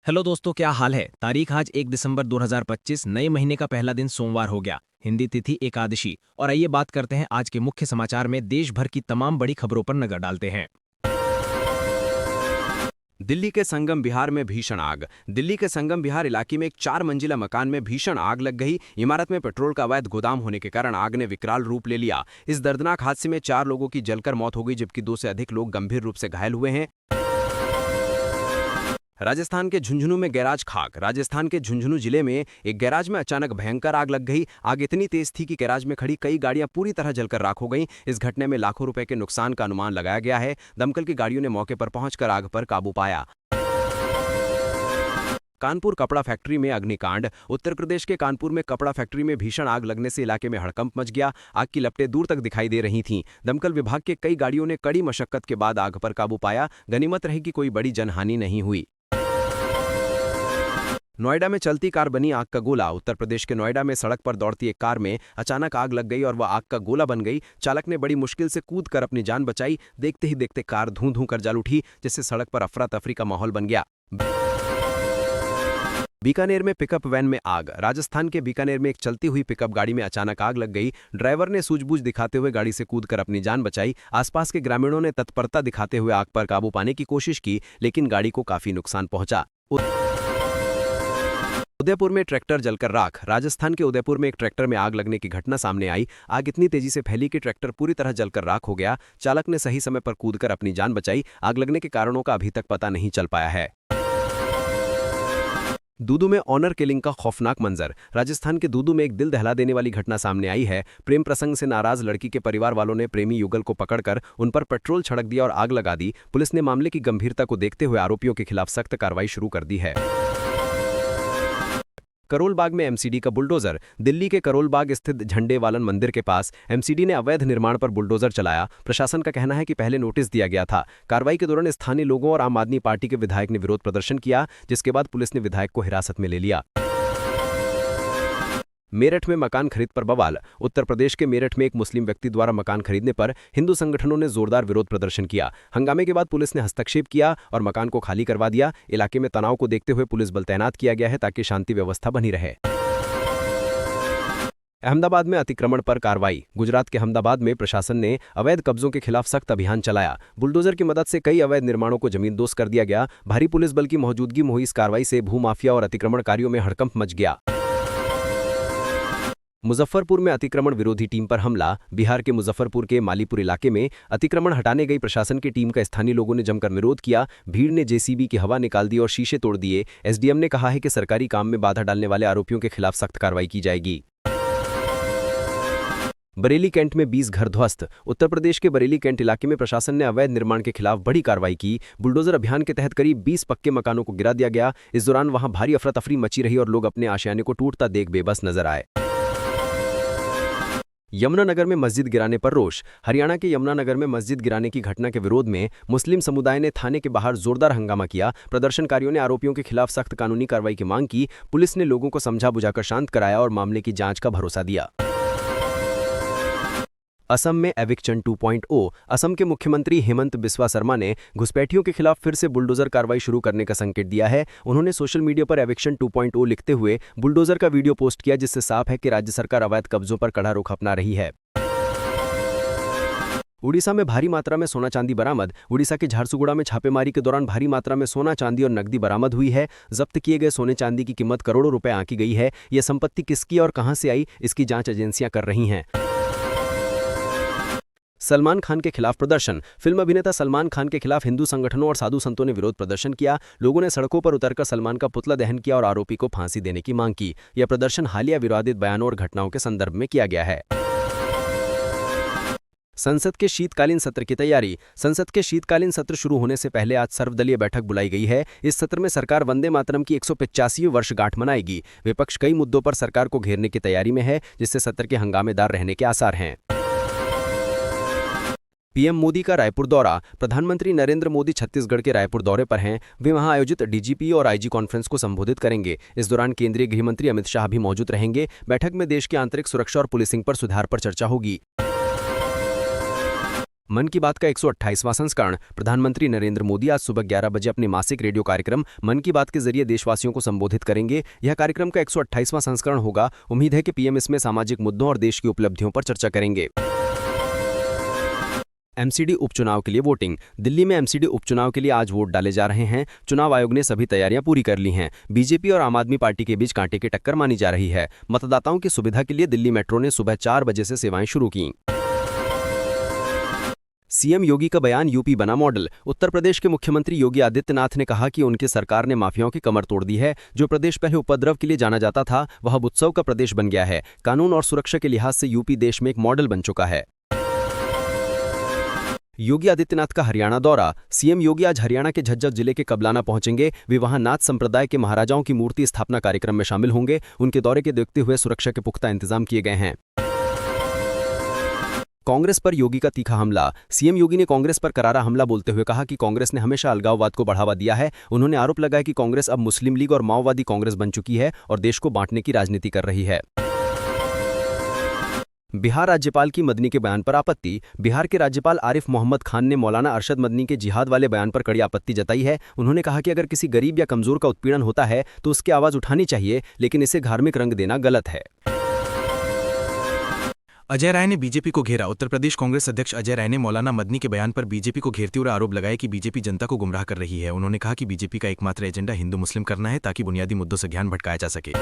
Hello दोस्तों, क्या हाल है। तारीख आज 1 दिसंबर 2025, नए महीने का पहला दिन सोमवार हो गया। हिंदी तिथि एकादशी। और आइए बात करते हैं आज के मुख्य समाचार में देश भर की तमाम बड़ी खबरों पर नजर डालते हैं। दिल्ली के संगम विहार में भीषण आग। दिल्ली के संगम विहार इलाके में एक 4 मंजिला मकान में भीषण आग लग गई। इमारत में पेट्रोल का अवैध गोदाम होने के कारण आग ने विकराल रूप ले लिया। इस दर्दनाक हादसे में 4 लोगों की जलकर मौत हो गई, जबकि 2 से अधिक लोग गंभीर रूप से घायल हुए हैं। राजस्थान के झुंझुनू में गैराज खाक। राजस्थान के झुंझुनू जिले में एक गैराज में अचानक भयंकर आग लग गई। आग इतनी तेज थी कि गैराज में खड़ी कई गाड़ियां पूरी तरह जलकर राख हो गईं। इस घटने में लाखों रुपए के नुकसान का अनुमान लगाया गया है। दमकल की गाड़ियों ने मौके पर पहुंचकर आग पर काबू पाया। कानपुर कपड़ा फैक्ट्री में अग्निकांड। उत्तर प्रदेश के कानपुर में कपड़ा फैक्ट्री में भीषण आग लगने से इलाके में हड़कंप मच गया। आग की लपटें दूर तक दिखाई दे रही थीं। दमकल विभाग के कई गाड़ियों ने कड़ी मशक्कत के बाद आग पर काबू पाया। गनीमत रही कि कोई बड़ी जनहानि नहीं हुई। नोएडा में चलती कार बनी आग का गोला। उत्तर प्रदेश के नोएडा में सड़क पर दौड़ती एक कार में अचानक आग लग गई और वह आग का गोला बन गई। चालक ने बड़ी मुश्किल से कूदकर अपनी जान बचाई। देखते ही देखते कार धूं धूं कर जल उठी, जिससे सड़क पर अफरा तफरी का माहौल बन गया। बीकानेर में पिकअप वैन में आग। राजस्थान के बीकानेर में एक चलती हुई पिकअप गाड़ी में अचानक आग लग गई। ड्राइवर ने सूझबूझ दिखाते हुए गाड़ी से कूदकर अपनी जान बचाई। आसपास के ग्रामीणों ने तत्परता दिखाते हुए आग पर काबू पाने की कोशिश की, लेकिन गाड़ी को काफी नुकसान पहुंचा। उदयपुर में ट्रैक्टर जलकर राख। राजस्थान के उदयपुर में एक ट्रैक्टर में आग लगने की घटना सामने आई। आग इतनी तेजी से फैली कि ट्रैक्टर पूरी तरह जलकर राख हो गया। चालक ने सही समय पर कूदकर अपनी जान बचाई। आग लगने के कारणों का अभी तक पता नहीं चल पाया है। दूदू में ऑनर किलिंग का खौफनाक मंजर। राजस्थान के दूदू में एक दिल दहला देने वाली घटना सामने आई है। प्रेम प्रसंग से नाराज लड़की के परिवार वालों ने प्रेमी युगल को पकड़कर उन पर पेट्रोल छिड़क दिया और आग लगा दी। पुलिस ने मामले की गंभीरता को देखते हुए आरोपियों के खिलाफ सख्त कार्रवाई शुरू कर दी है। करोल बाग में एमसीडी का बुलडोजर। दिल्ली के करोल बाग स्थित झंडे वालन मंदिर के पास एमसीडी ने अवैध निर्माण पर बुलडोजर चलाया। प्रशासन का कहना है कि पहले नोटिस दिया गया था। कार्रवाई के दौरान स्थानीय लोगों और आम आदमी पार्टी के विधायक ने विरोध प्रदर्शन किया, जिसके बाद पुलिस ने विधायक को हिरासत में ले लिया। मेरठ में मकान खरीद पर बवाल। उत्तर प्रदेश के मेरठ में एक मुस्लिम व्यक्ति द्वारा मकान खरीदने पर हिंदू संगठनों ने जोरदार विरोध प्रदर्शन किया। हंगामे के बाद पुलिस ने हस्तक्षेप किया और मकान को खाली करवा दिया। इलाके में तनाव को देखते हुए पुलिस बल तैनात किया गया है ताकि शांति व्यवस्था बनी रहे। अहमदाबाद में अतिक्रमण पर कार्रवाई। गुजरात के अहमदाबाद में प्रशासन ने अवैध कब्जों के खिलाफ सख्त अभियान चलाया। बुलडोजर की मदद से कई अवैध निर्माणों को जमींदोज कर दिया गया। भारी पुलिस बल की मौजूदगी में हुई इस कार्रवाई से भूमाफिया और अतिक्रमणकारियों में हड़कंप मच गया। मुजफ्फरपुर में अतिक्रमण विरोधी टीम पर हमला। बिहार के मुजफ्फरपुर के मालीपुर इलाके में अतिक्रमण हटाने गई प्रशासन की टीम का स्थानीय लोगों ने जमकर विरोध किया। भीड़ ने जेसीबी की हवा निकाल दी और शीशे तोड़ दिए। एसडीएम ने कहा है कि सरकारी काम में बाधा डालने वाले आरोपियों के खिलाफ सख्त कार्रवाई की जाएगी। बरेली कैंट में 20 घर ध्वस्त। उत्तर प्रदेश के बरेली कैंट इलाके में प्रशासन ने अवैध निर्माण के खिलाफ बड़ी कार्रवाई की। बुलडोजर अभियान के तहत करीब 20 पक्के मकानों को गिरा दिया गया। इस दौरान वहां भारी अफरा तफरी मची रही और लोग अपने आशियाने को टूटता देख बेबस नजर आए। यमुनानगर में मस्जिद गिराने पर रोष। हरियाणा के यमुनानगर में मस्जिद गिराने की घटना के विरोध में मुस्लिम समुदाय ने थाने के बाहर जोरदार हंगामा किया। प्रदर्शनकारियों ने आरोपियों के खिलाफ सख्त कानूनी कार्रवाई की मांग की। पुलिस ने लोगों को समझा बुझाकर शांत कराया और मामले की जांच का भरोसा दिया। असम में एविक्शन 2.0। असम के मुख्यमंत्री हेमंत बिस्वा शर्मा ने घुसपैठियों के खिलाफ फिर से बुलडोजर कार्रवाई शुरू करने का संकेत दिया है। उन्होंने सोशल मीडिया पर एविक्शन 2.0 लिखते हुए बुलडोजर का वीडियो पोस्ट किया, जिससे साफ है कि राज्य सरकार अवैध कब्जों पर कड़ा रुख अपना रही है। उड़ीसा में भारी मात्रा में सोना चांदी बरामद। उड़ीसा के झारसुगुड़ा में छापेमारी के दौरान भारी मात्रा में सोना चांदी और नकदी बरामद हुई है। जब्त किए गए सोने चांदी की कीमत करोड़ों रुपए आंकी गई है। यह संपत्ति किसकी और कहां से आई, इसकी जांच एजेंसियां कर रही हैं। सलमान खान के खिलाफ प्रदर्शन। फिल्म अभिनेता सलमान खान के खिलाफ हिंदू संगठनों और साधु संतों ने विरोध प्रदर्शन किया। लोगों ने सड़कों पर उतरकर सलमान का पुतला दहन किया और आरोपी को फांसी देने की मांग की। यह प्रदर्शन हालिया विवादित बयानों और घटनाओं के संदर्भ में किया गया है। संसद के शीतकालीन सत्र की तैयारी। संसद के शीतकालीन सत्र शुरू होने से पहले आज सर्वदलीय बैठक बुलाई गई है। इस सत्र में सरकार वंदे मातरम की 185वीं वर्षगांठ मनाएगी। विपक्ष कई मुद्दों पर सरकार को घेरने की तैयारी में है, जिससे सत्र के हंगामेदार रहने के आसार हैं। पीएम मोदी का रायपुर दौरा। प्रधानमंत्री नरेंद्र मोदी छत्तीसगढ़ के रायपुर दौरे पर हैं। वे वहां आयोजित डीजीपी और आईजी कॉन्फ्रेंस को संबोधित करेंगे। इस दौरान केंद्रीय गृह मंत्री अमित शाह भी मौजूद रहेंगे। बैठक में देश की आंतरिक सुरक्षा और पुलिसिंग पर सुधार पर चर्चा होगी। मन की बात का 128वां संस्करण। प्रधानमंत्री नरेंद्र मोदी आज सुबह 11 बजे अपने मासिक रेडियो कार्यक्रम मन की बात के जरिए देशवासियों को संबोधित करेंगे। यह कार्यक्रम का 128वां संस्करण होगा। उम्मीद है कि पीएम इसमें सामाजिक मुद्दों और देश की उपलब्धियों पर चर्चा करेंगे। एमसीडी उपचुनाव के लिए वोटिंग। दिल्ली में एमसीडी उपचुनाव के लिए आज वोट डाले जा रहे हैं। चुनाव आयोग ने सभी तैयारियां पूरी कर ली हैं। बीजेपी और आम आदमी पार्टी के बीच कांटे की टक्कर मानी जा रही है। मतदाताओं की सुविधा के लिए दिल्ली मेट्रो ने सुबह 4 बजे से सेवाएं शुरू की। सीएम योगी का बयान, यूपी बना मॉडल। उत्तर प्रदेश के मुख्यमंत्री योगी आदित्यनाथ ने कहा कि उनकी सरकार ने माफियाओं की कमर तोड़ दी है। जो प्रदेश पहले उपद्रव के लिए जाना जाता था वह अब उत्सव का प्रदेश बन गया है। कानून और सुरक्षा के लिहाज से यूपी देश में एक मॉडल बन चुका है। योगी आदित्यनाथ का हरियाणा दौरा। सीएम योगी आज हरियाणा के झज्जर जिले के कबलाना पहुंचेंगे। वे वहां नाथ संप्रदाय के महाराजाओं की मूर्ति स्थापना कार्यक्रम में शामिल होंगे। उनके दौरे के देखते हुए सुरक्षा के पुख्ता इंतजाम किए गए हैं। कांग्रेस पर योगी का तीखा हमला। सीएम योगी ने कांग्रेस पर करारा हमला बोलते हुए कहा कि कांग्रेस ने हमेशा अलगाववाद को बढ़ावा दिया है। उन्होंने आरोप लगाया कि कांग्रेस अब मुस्लिम लीग और माओवादी कांग्रेस बन चुकी है और देश को बांटने की राजनीति कर रही है। बिहार राज्यपाल की मदनी के बयान पर आपत्ति। बिहार के राज्यपाल आरिफ मोहम्मद खान ने मौलाना अरशद मदनी के जिहाद वाले बयान पर कड़ी आपत्ति जताई है। उन्होंने कहा कि अगर किसी गरीब या कमजोर का उत्पीड़न होता है तो उसकी आवाज उठानी चाहिए, लेकिन इसे धार्मिक रंग देना गलत है। अजय राय ने बीजेपी को घेरा। उत्तर प्रदेश कांग्रेस अध्यक्ष अजय राय ने मौलाना मदनी के बयान पर बीजेपी को घेरते हुए आरोप लगाया कि बीजेपी जनता को गुमराह कर रही है। उन्होंने कहा कि बीजेपी का एकमात्र एजेंडा हिंदू मुस्लिम करना है ताकि बुनियादी मुद्दों से ध्यान भटकाया जा सके।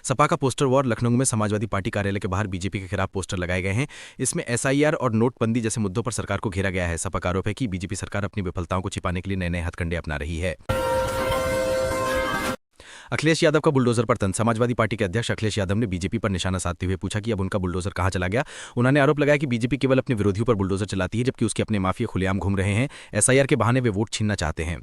सपा का पोस्टर वॉर। लखनऊ में समाजवादी पार्टी कार्यालय के बाहर बीजेपी के खिलाफ पोस्टर लगाए गए हैं। इसमें एसआईआर और नोटबंदी जैसे मुद्दों पर सरकार को घेरा गया है। सपा का आरोप है कि बीजेपी सरकार अपनी विफलताओं को छिपाने के लिए नए नए हथकंडे अपना रही है। अखिलेश यादव का बुलडोजर पर तंज। समाजवादी पार्टी के अध्यक्ष अखिलेश यादव ने बीजेपी पर निशाना साधते हुए पूछा कि अब उनका बुलडोजर कहां चला गया। उन्होंने आरोप लगाया कि बीजेपी केवल अपने विरोधियों पर बुलडोजर चलाती है, जबकि उसके अपने माफिया खुलेआम घूम रहे हैं। एसआईआर के बहाने वे वोट छीनना चाहते हैं।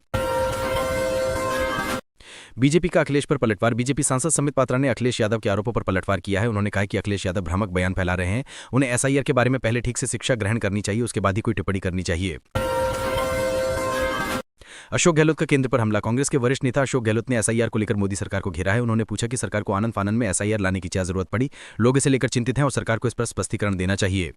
बीजेपी का अखिलेश पर पलटवार। बीजेपी सांसद समित पात्रा ने अखिलेश यादव के आरोपों पर पलटवार किया है। उन्होंने कहा कि अखिलेश यादव भ्रामक बयान फैला रहे हैं। उन्हें एसआईआर के बारे में पहले ठीक से शिक्षा ग्रहण करनी चाहिए, उसके बाद ही कोई टिप्पणी करनी चाहिए। अशोक गहलोत का केंद्र पर हमला। कांग्रेस के वरिष्ठ नेता अशोक गहलोत ने एसआईआर को लेकर मोदी सरकार को घेरा है। उन्होंने पूछा कि सरकार को आनन फानन में एसआईआर लाने की क्या जरूरत पड़ी। लोग इसे लेकर चिंतित हैं और सरकार को इस पर स्पष्टीकरण देना चाहिए।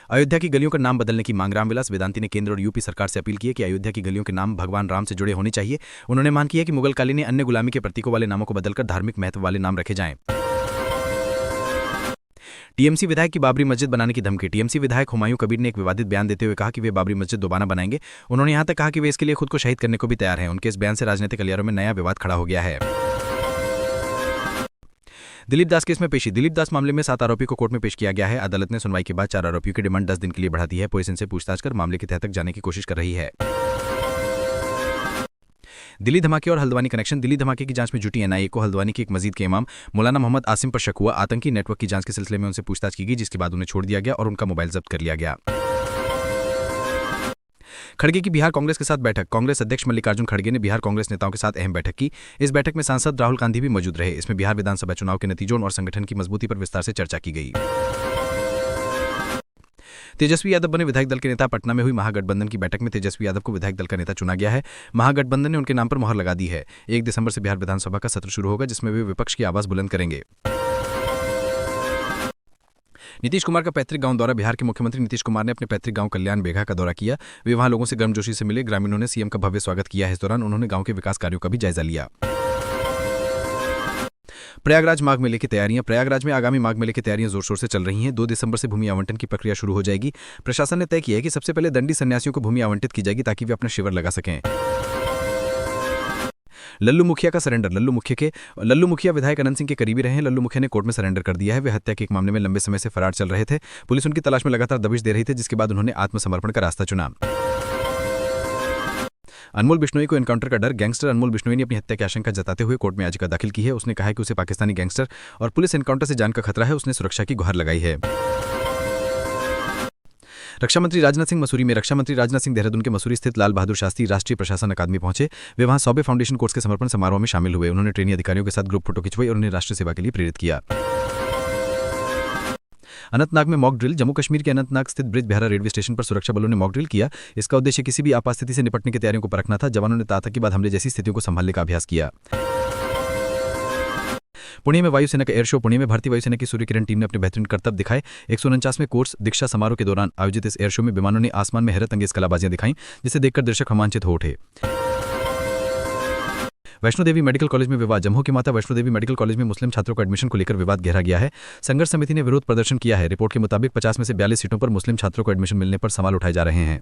अयोध्या की गलियों का नाम बदलने की मांग। रामविलास वेदांती ने केंद्र और यूपी सरकार से अपील की है कि अयोध्या की गलियों के नाम भगवान राम से जुड़े होने चाहिए। उन्होंने मांग की है कि मुगल कालीन ने अन्य गुलामी के प्रतीकों वाले नामों को बदलकर धार्मिक महत्व वाले नाम रखे जाएं। टीएमसी विधायक की बाबरी मस्जिद बनाने की धमकी। टीएमसी विधायक हुमायूं कबीर ने एक विवादित बयान देते हुए कहा कि वे बाबरी मस्जिद दोबारा बनाएंगे। उन्होंने यहां तक कहा कि वे इसके लिए खुद को शहीद करने को भी तैयार हैं। उनके इस बयान से राजनीतिक गलियारों में नया विवाद खड़ा हो गया है। दिलीप दास केस में पेशी। दिलीप दास मामले में 7 आरोपियों को कोर्ट में पेश किया गया है। अदालत ने सुनवाई के बाद 4 आरोपियों की डिमांड 10 दिन के लिए बढ़ा दी है। पुलिस इनसे पूछताछ कर मामले की तह तक जाने की कोशिश कर रही है। दिल्ली धमाके और हल्द्वानी कनेक्शन। दिल्ली धमाके की जांच में जुटी एनआईए को हल्द्वानी की एक मस्जिद के इमाम मौलाना मोहम्मद आसिम पर शक हुआ। आतंकी नेटवर्क की जांच के सिलसिले में उनसे पूछताछ की गई, जिसके बाद उन्हें छोड़ दिया गया और उनका मोबाइल जब्त कर लिया गया। खड़गे की बिहार कांग्रेस के साथ बैठक। कांग्रेस अध्यक्ष मल्लिकार्जुन खड़गे ने बिहार कांग्रेस नेताओं के साथ अहम बैठक की। इस बैठक में सांसद राहुल गांधी भी मौजूद रहे। इसमें बिहार विधानसभा चुनाव के नतीजों और संगठन की मजबूती पर विस्तार से चर्चा की गई। तेजस्वी यादव बने विधायक दल के नेता। पटना में हुई महागठबंधन की बैठक में तेजस्वी यादव को विधायक दल का नेता चुना गया है। महागठबंधन ने उनके नाम पर मुहर लगा दी है। 1 दिसंबर से बिहार विधानसभा का सत्र शुरू होगा, जिसमें वे विपक्ष की आवाज बुलंद करेंगे। नीतीश कुमार का पैतृक गांव दौरा। बिहार के मुख्यमंत्री नीतीश कुमार ने अपने पैतृक गांव कल्याण बेघा का दौरा किया। वे वहां लोगों से गर्मजोशी से मिले। ग्रामीणों ने सीएम का भव्य स्वागत किया है। इस दौरान उन्होंने गांव के विकास कार्यों का भी जायजा लिया। प्रयागराज माघ मेले की तैयारियां। प्रयागराज में आगामी माघ मेले की तैयारियां जोर शोर से चल रही हैं। 2 दिसंबर से भूमि आवंटन की प्रक्रिया शुरू हो जाएगी। प्रशासन ने तय किया है कि सबसे पहले दंडी सन्यासियों को भूमि आवंटित की जाएगी ताकि वे अपना शिविर लगा सकें। लल्लू मुखिया का सरेंडर। लल्लू मुखिया विधायक अनंत सिंह के करीबी रहे हैं। लल्लू मुखिया ने कोर्ट में सरेंडर कर दिया है। वे हत्या के एक मामले में लंबे समय से फरार चल रहे थे। पुलिस उनकी तलाश में लगातार दबिश दे रही थी, जिसके बाद उन्होंने आत्मसमर्पण का रास्ता चुना। अनमोल बिश्नोई को एनकाउंटर का डर। गैंगस्टर अनमोल बिश्नोई ने अपनी हत्या की आशंका जताते हुए कोर्ट में याचिका दाखिल की है। उसने कहा है कि उसे पाकिस्तानी गैंगस्टर और पुलिस एनकाउंटर से जान का खतरा है। उसने सुरक्षा की गुहार लगाई है। रक्षा मंत्री राजनाथ सिंह मसूरी में। रक्षा मंत्री राजनाथ सिंह देहरादून के मसूरी स्थित लाल बहादुर शास्त्री राष्ट्रीय प्रशासन अकादमी पहुंचे। वे वहां सौबे फाउंडेशन कोर्स के समर्पण समारोह में शामिल हुए। उन्होंने ट्रेनी अधिकारियों के साथ ग्रुप फोटो खिंचवाई और उन्हें राष्ट्र सेवा के लिए प्रेरित किया। अनंतनाग में मॉक ड्रिल। जम्मू कश्मीर के अनंतनाग स्थित ब्रिज बिहारा रेलवे स्टेशन पर सुरक्षा बलों ने मॉक ड्रिल किया। इसका उद्देश्य किसी भी आपात स्थिति से निपटने की तैयारियों को परखना था। जवानों ने आतंकवादी हमले जैसी स्थितियों को संभालने का अभ्यास किया। पुणे में वायुसेना का एयर शो। पुणे में भारतीय वायुसेना की सूर्य किरण टीम ने अपने बेहतरीन करतब दिखाए। 149वें कोर्स दीक्षा समारोह के दौरान आयोजित इस एयर शो में विमानों ने आसमान में हैरत अंगेज कलाबाजियां दिखाई, जिसे देखकर दर्शक रोमांचित हो उठे। वैष्णो देवी मेडिकल कॉलेज में विवाद। जम्मू की माता वैष्णो देवी मेडिकल कॉलेज में मुस्लिम छात्रों को एडमिशन को लेकर विवाद गहरा गया है। संघर्ष समिति ने विरोध प्रदर्शन किया है। रिपोर्ट के मुताबिक 50 में से 42 सीटों पर मुस्लिम छात्रों को एडमिशन मिलने पर सवाल उठाए जा रहे हैं।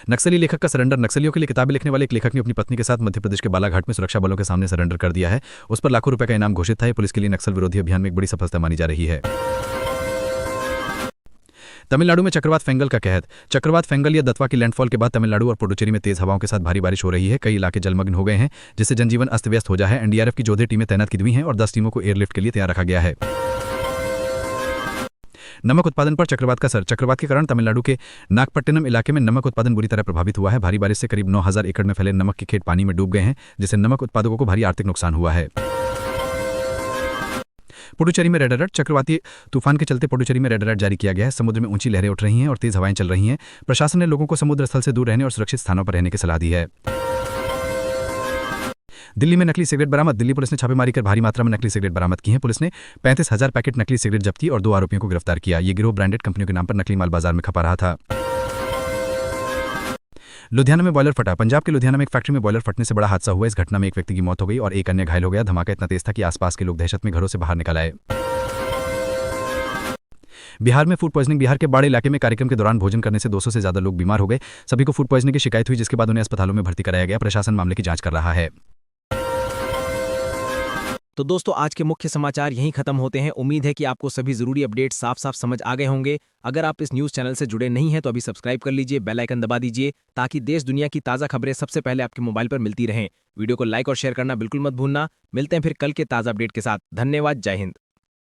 नक्सली लेखक का सरेंडर। नक्सलियों के लिए किताबें लिखने वाले एक लेखक ने अपनी पत्नी के साथ मध्य प्रदेश के बालाघाट में सुरक्षा बलों के सामने सरेंडर कर दिया है। उस पर लाखों रुपए का इनाम घोषित था। ये पुलिस के लिए नक्सल विरोधी अभियान में एक बड़ी सफलता मानी जा रही है। तमिलनाडु में चक्रवात फेंगल का कहर। चक्रवात फेंगल या दत्वा की लैंडफॉल के बाद तमिलनाडु और पुडुचेरी में तेज हवाओं के साथ भारी बारिश हो रही है। कई इलाके जलमग्न हो गए हैं, जिससे जनजीवन अस्त व्यस्त हो जाए है। एनडीआरएफ की 14 टीमें तैनात की हुई हैं और 10 टीमों को एयरलिफ्ट के लिए तैयार रखा गया है। नमक उत्पादन पर चक्रवात का असर। चक्रवात के कारण तमिलनाडु के नागपट्टिनम इलाके में नमक उत्पादन बुरी तरह प्रभावित हुआ है। भारी बारिश से करीब 9000 एकड़ में फैले नमक के खेत पानी में डूब गए हैं, जिससे नमक उत्पादकों को भारी आर्थिक नुकसान हुआ है। पुडुचेरी में रेड अलर्ट। चक्रवाती तूफान के चलते पुडुचेरी में रेड अलर्ट जारी किया गया है। समुद्र में ऊंची लहरें उठ रही हैं और तेज हवाएं चल रही हैं। प्रशासन ने लोगों को समुद्र स्थल से दूर रहने और सुरक्षित स्थानों पर रहने की सलाह दी है। दिल्ली में नकली सिगरेट बरामद। दिल्ली पुलिस ने छापेमारी कर भारी मात्रा में नकली सिगरेट बरामद की है। पुलिस ने 35,000 पैकेट नकली सिगरेट जब्त की और 2 आरोपियों को गिरफ्तार किया। ये गिरोह ब्रांडेड कंपनियों के नाम पर नकली माल बाजार में खपा रहा था। लुधियाना में बॉयलर फटा। पंजाब के लुधियाना में एक फैक्ट्री में बॉयलर फटने से बड़ा हादसा हुआ। इस घटना में एक व्यक्ति की मौत हो गई और एक अन्य घायल हो गया। धमाका इतना तेज था कि आसपास के लोग दहशत में घरों से बाहर निकल आए। बिहार में फूड पॉइजनिंग। बिहार के बाढ़ इलाके में कार्यक्रम के दौरान भोजन करने से 200 से ज्यादा लोग बीमार हो गए। सभी को फूड पॉइजनिंग की शिकायत हुई, जिसके बाद उन्हें अस्पतालों में भर्ती कराया गया। प्रशासन मामले की जांच कर रहा है। तो दोस्तों, आज के मुख्य समाचार यहीं खत्म होते हैं। उम्मीद है कि आपको सभी जरूरी अपडेट साफ साफ समझ आ गए होंगे। अगर आप इस न्यूज़ चैनल से जुड़े नहीं हैं तो अभी सब्सक्राइब कर लीजिए, बेल आइकन दबा दीजिए, ताकि देश दुनिया की ताज़ा खबरें सबसे पहले आपके मोबाइल पर मिलती रहें। वीडियो को लाइक और शेयर करना बिल्कुल मत भूलना। मिलते हैं फिर कल के ताज़ा अपडेट के साथ। धन्यवाद। जय हिंद।